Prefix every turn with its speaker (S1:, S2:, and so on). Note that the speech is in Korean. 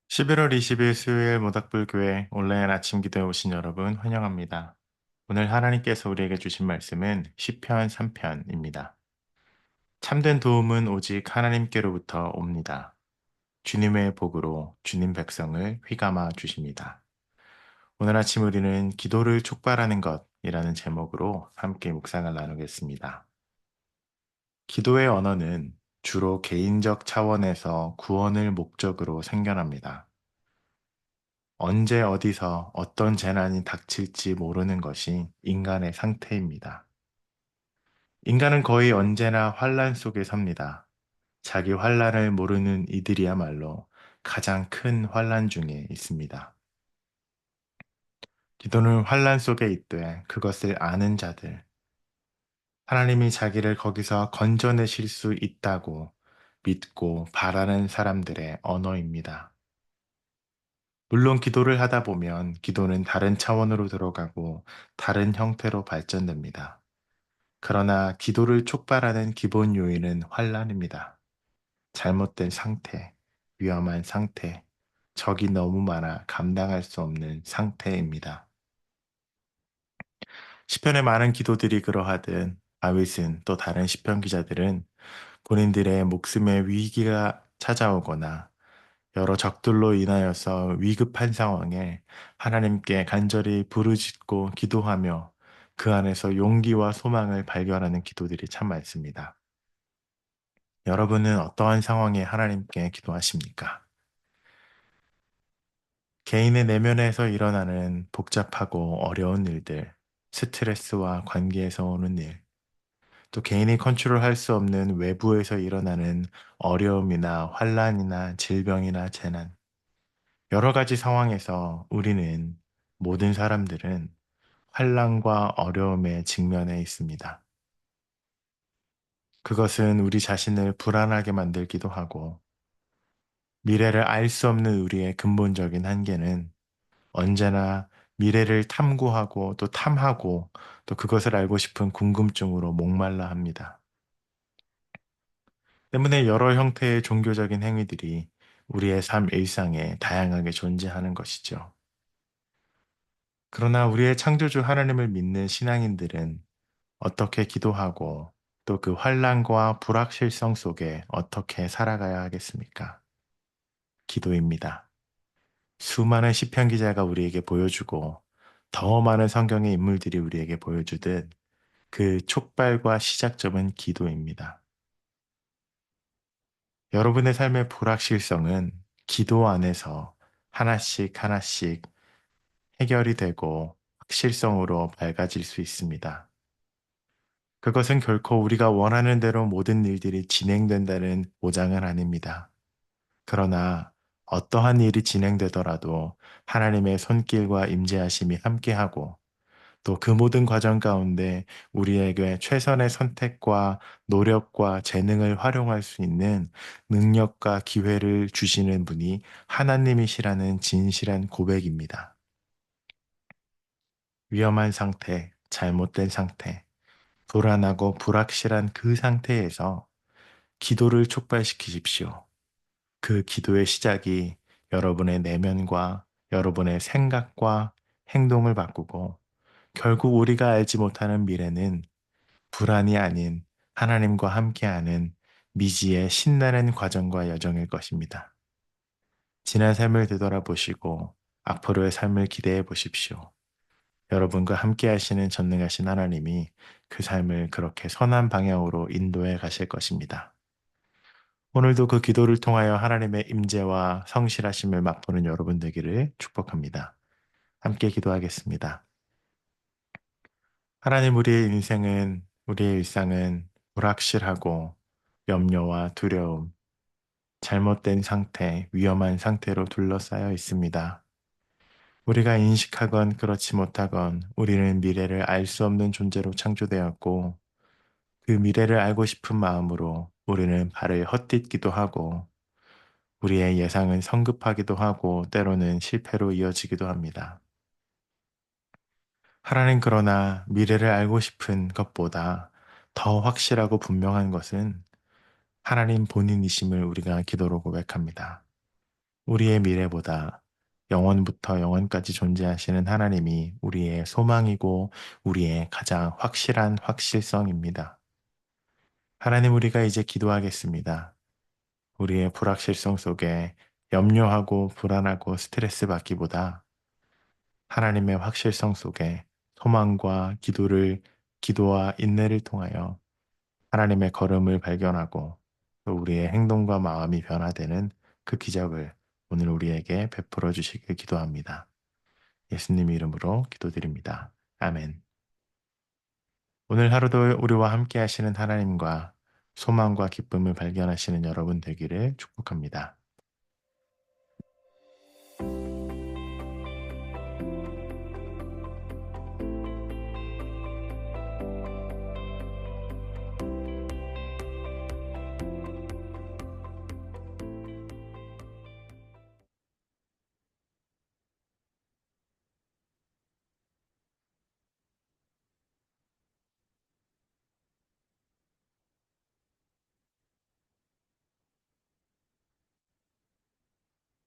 S1: 11월 20일 수요일 모닥불교회 온라인 아침 기도에 오신 여러분 환영합니다. 오늘 하나님께서 우리에게 주신 말씀은 시편 3편입니다. 참된 도움은 오직 하나님께로부터 옵니다. 주님의 복으로 주님 백성을 휘감아 주십니다. 오늘 아침 우리는 기도를 촉발하는 것이라는 제목으로 함께 묵상을 나누겠습니다. 기도의 언어는 주로 개인적 차원에서 구원을 목적으로 생겨납니다. 언제 어디서 어떤 재난이 닥칠지 모르는 것이 인간의 상태입니다. 인간은 거의 언제나 환란 속에 삽니다. 자기 환란을 모르는 이들이야말로 가장 큰 환란 중에 있습니다. 기도는 환란 속에 있되 그것을 아는 자들, 하나님이 자기를 거기서 건져내실 수 있다고 믿고 바라는 사람들의 언어입니다. 물론 기도를 하다 보면 기도는 다른 차원으로 들어가고 다른 형태로 발전됩니다. 그러나 기도를 촉발하는 기본 요인은 환란입니다. 잘못된 상태, 위험한 상태, 적이 너무 많아 감당할 수 없는 상태입니다. 시편의 많은 기도들이 그러하듯 다윗은 또 다른 시편 기자들은 본인들의 목숨의 위기가 찾아오거나 여러 적들로 인하여서 위급한 상황에 하나님께 간절히 부르짖고 기도하며 그 안에서 용기와 소망을 발견하는 기도들이 참 많습니다. 여러분은 어떠한 상황에 하나님께 기도하십니까? 개인의 내면에서 일어나는 복잡하고 어려운 일들, 스트레스와 관계에서 오는 일, 또 개인이 컨트롤할 수 없는 외부에서 일어나는 어려움이나 환란이나 질병이나 재난, 여러 가지 상황에서 우리는 모든 사람들은 환란과 어려움에 직면해 있습니다. 그것은 우리 자신을 불안하게 만들기도 하고 미래를 알 수 없는 우리의 근본적인 한계는 언제나 미래를 탐구하고 또 탐하고 또 그것을 알고 싶은 궁금증으로 목말라 합니다. 때문에 여러 형태의 종교적인 행위들이 우리의 삶 일상에 다양하게 존재하는 것이죠. 그러나 우리의 창조주 하나님을 믿는 신앙인들은 어떻게 기도하고 또 그 환란과 불확실성 속에 어떻게 살아가야 하겠습니까? 기도입니다. 수많은 시편 기자가 우리에게 보여주고 더 많은 성경의 인물들이 우리에게 보여주듯 그 촉발과 시작점은 기도입니다. 여러분의 삶의 불확실성은 기도 안에서 하나씩 하나씩 해결이 되고 확실성으로 밝아질 수 있습니다. 그것은 결코 우리가 원하는 대로 모든 일들이 진행된다는 보장은 아닙니다. 그러나 어떠한 일이 진행되더라도 하나님의 손길과 임재하심이 함께하고 또 그 모든 과정 가운데 우리에게 최선의 선택과 노력과 재능을 활용할 수 있는 능력과 기회를 주시는 분이 하나님이시라는 진실한 고백입니다. 위험한 상태, 잘못된 상태, 불안하고 불확실한 그 상태에서 기도를 촉발시키십시오. 그 기도의 시작이 여러분의 내면과 여러분의 생각과 행동을 바꾸고 결국 우리가 알지 못하는 미래는 불안이 아닌 하나님과 함께하는 미지의 신나는 과정과 여정일 것입니다. 지난 삶을 되돌아보시고 앞으로의 삶을 기대해 보십시오. 여러분과 함께 하시는 전능하신 하나님이 그 삶을 그렇게 선한 방향으로 인도해 가실 것입니다. 오늘도 그 기도를 통하여 하나님의 임재와 성실하심을 맛보는 여러분 되기를 축복합니다. 함께 기도하겠습니다. 하나님, 우리의 일상은 불확실하고 염려와 두려움, 잘못된 상태, 위험한 상태로 둘러싸여 있습니다. 우리가 인식하건 그렇지 못하건 우리는 미래를 알 수 없는 존재로 창조되었고 그 미래를 알고 싶은 마음으로 우리는 발을 헛딛기도 하고 우리의 예상은 성급하기도 하고 때로는 실패로 이어지기도 합니다. 하나님, 그러나 미래를 알고 싶은 것보다 더 확실하고 분명한 것은 하나님 본인이심을 우리가 기도로 고백합니다. 우리의 미래보다 영원부터 영원까지 존재하시는 하나님이 우리의 소망이고 우리의 가장 확실한 확실성입니다. 하나님, 우리가 이제 기도하겠습니다. 우리의 불확실성 속에 염려하고 불안하고 스트레스 받기보다 하나님의 확실성 속에 소망과 기도와 인내를 통하여 하나님의 걸음을 발견하고 또 우리의 행동과 마음이 변화되는 그 기적을 오늘 우리에게 베풀어 주시길 기도합니다. 예수님 이름으로 기도드립니다. 아멘. 오늘 하루도 우리와 함께 하시는 하나님과 소망과 기쁨을 발견하시는 여러분 되기를 축복합니다.